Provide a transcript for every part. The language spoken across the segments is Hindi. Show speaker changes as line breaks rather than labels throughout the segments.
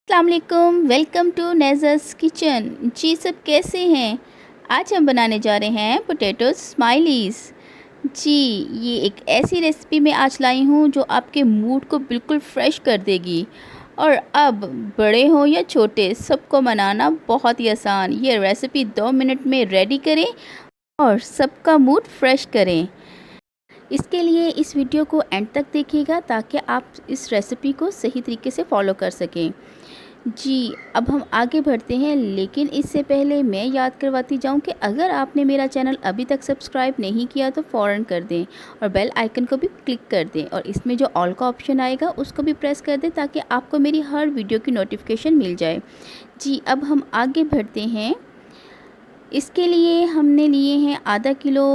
अस्सलाम वालेकुम, वेलकम टू नेज़र्स किचन। जी सब कैसे हैं? आज हम बनाने जा रहे हैं पोटैटो स्माइलीज़। जी, ये एक ऐसी रेसिपी मैं आज लाई हूँ जो आपके मूड को बिल्कुल फ्रेश कर देगी। और अब बड़े हों या छोटे, सबको बनाना बहुत ही आसान। ये रेसिपी 2 मिनट में रेडी करें और सबका मूड फ्रेश करें। इसके लिए इस वीडियो को एंड तक देखिएगा ताकि आप इस रेसिपी को सही तरीके से फॉलो कर सकें। जी, अब हम आगे बढ़ते हैं, लेकिन इससे पहले मैं याद करवाती जाऊं कि अगर आपने मेरा चैनल अभी तक सब्सक्राइब नहीं किया तो फ़ौरन कर दें और बेल आइकन को भी क्लिक कर दें और इसमें जो ऑल का ऑप्शन आएगा उसको भी प्रेस कर दें ताकि आपको मेरी हर वीडियो की नोटिफिकेशन मिल जाए। जी, अब हम आगे बढ़ते हैं। इसके लिए हमने लिए हैं आधा किलो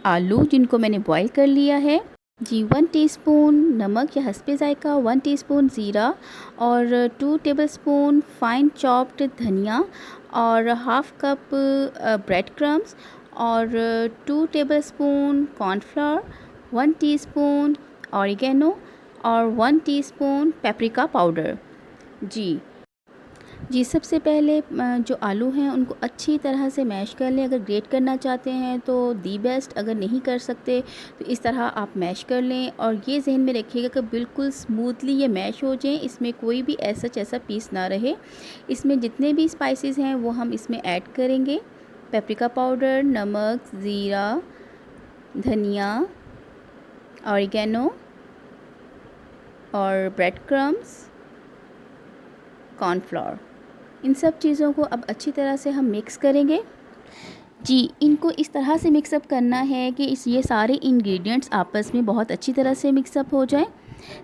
आलू जिनको मैंने बॉईल कर लिया है। जी, 1 टीस्पून नमक या हस्बे ज़ायका, 1 टीस्पून ज़ीरा और 2 टेबलस्पून फाइन चॉप्ड धनिया और हाफ़ कप ब्रेड क्रम्स और 2 टेबलस्पून कॉर्नफ्लोर, 1 टीस्पून ऑरिगेनो और 1 टीस्पून पेपरिका पाउडर। जी, सबसे पहले जो आलू हैं उनको अच्छी तरह से मैश कर लें। अगर ग्रेट करना चाहते हैं तो दी बेस्ट, अगर नहीं कर सकते तो इस तरह आप मैश कर लें। और ये ज़हन में रखिएगा कि बिल्कुल स्मूथली ये मैश हो जाएं, इसमें कोई भी ऐसा पीस ना रहे। इसमें जितने भी स्पाइसेस हैं वो हम इसमें ऐड करेंगे। पेपरिका पाउडर, नमक, ज़ीरा, धनिया, ऑरिगेनो और ब्रेड क्रम्स, कॉर्नफ्लोर। इन सब चीज़ों को अब अच्छी तरह से हम मिक्स करेंगे। जी, इनको इस तरह से मिक्सअप करना है कि ये सारे इंग्रेडिएंट्स आपस में बहुत अच्छी तरह से मिक्सअप हो जाएं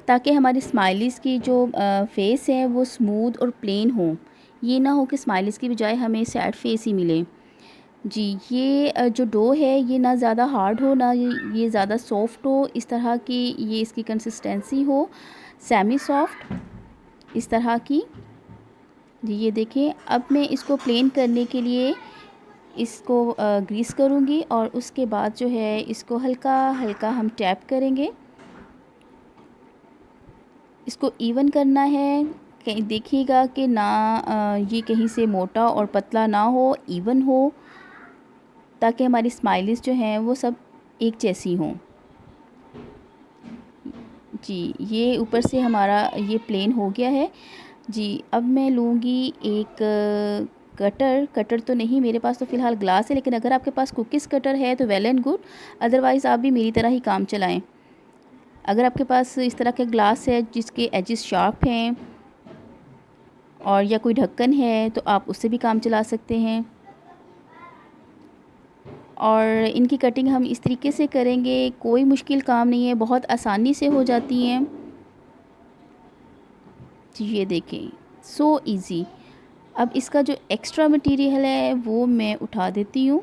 ताकि हमारी स्माइलीज़ की जो फेस है वो स्मूथ और प्लेन हो। ये ना हो कि स्माइलीज़ की बजाय हमें सैड फेस ही मिले। जी, ये जो डो है ये ना ज़्यादा हार्ड हो ना ये ज़्यादा सॉफ्ट हो। इस तरह की ये इसकी कंसिस्टेंसी हो, सेमी सॉफ्ट इस तरह की। जी, ये देखिए, अब मैं इसको प्लेन करने के लिए इसको ग्रीस करूँगी और उसके बाद जो है इसको हल्का हल्का हम टैप करेंगे। इसको इवन करना है, कहीं देखिएगा कि ना ये कहीं से मोटा और पतला ना हो, इवन हो ताकि हमारी स्माइलीज़ जो हैं वो सब एक जैसी हों। जी, ये ऊपर से हमारा ये प्लेन हो गया है। जी, अब मैं लूँगी एक कटर तो नहीं मेरे पास, तो फ़िलहाल ग्लास है, लेकिन अगर आपके पास कुकीज़ कटर है तो वेल एंड गुड, अदरवाइज़ आप भी मेरी तरह ही काम चलाएं। अगर आपके पास इस तरह का ग्लास है जिसके एजेस शार्प हैं और या कोई ढक्कन है तो आप उससे भी काम चला सकते हैं। और इनकी कटिंग हम इस तरीके से करेंगे, कोई मुश्किल काम नहीं है, बहुत आसानी से हो जाती हैं। जी, ये देखें, सो इज़ी। अब इसका जो एक्स्ट्रा मटेरियल है वो मैं उठा देती हूँ।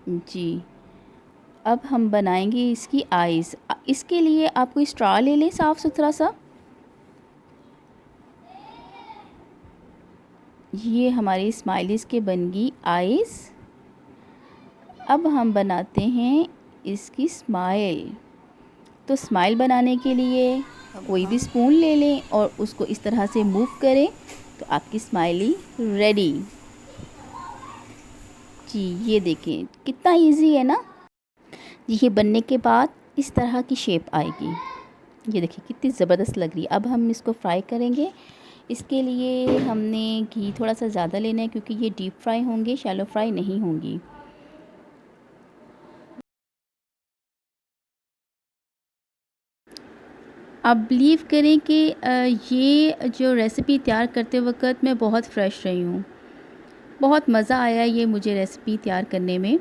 जी, अब हम बनाएंगे इसकी आइज़। इसके लिए आप कोई स्ट्रॉ ले लें साफ़ सुथरा सा। ये हमारी स्माइलीज़ के बन गई आइज़। अब हम बनाते हैं इसकी स्माइल। तो स्माइल बनाने के लिए कोई भी स्पून ले लें और उसको इस तरह से मूव करें तो आपकी स्माइली रेडी। जी, ये देखें कितना इजी है ना। जी, ये बनने के बाद इस तरह की शेप आएगी। ये देखिए कितनी ज़बरदस्त लग रही है। अब हम इसको फ्राई करेंगे। इसके लिए हमने घी थोड़ा सा ज़्यादा लेना है क्योंकि ये डीप फ्राई होंगे, शैलो फ्राई नहीं होंगी। आप बिलीव करें कि ये जो रेसिपी तैयार करते वक्त मैं बहुत फ़्रेश रही हूँ। बहुत मज़ा आया ये मुझे रेसिपी तैयार करने में।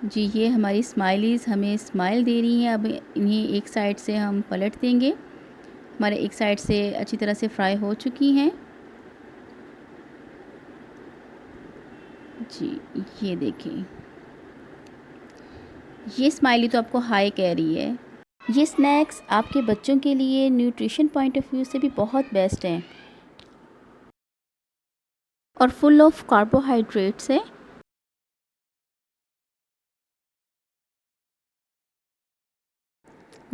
जी, ये हमारी स्माइलीज़ हमें स्माइल दे रही हैं। अब इन्हें एक साइड से हम पलट देंगे। हमारे एक साइड से अच्छी तरह से फ्राई हो चुकी हैं। जी, ये देखें, ये स्माइली तो आपको हाय कह रही है। ये स्नैक्स आपके बच्चों के लिए न्यूट्रिशन पॉइंट ऑफ व्यू से भी बहुत बेस्ट हैं और फुल ऑफ कार्बोहाइड्रेट्स है।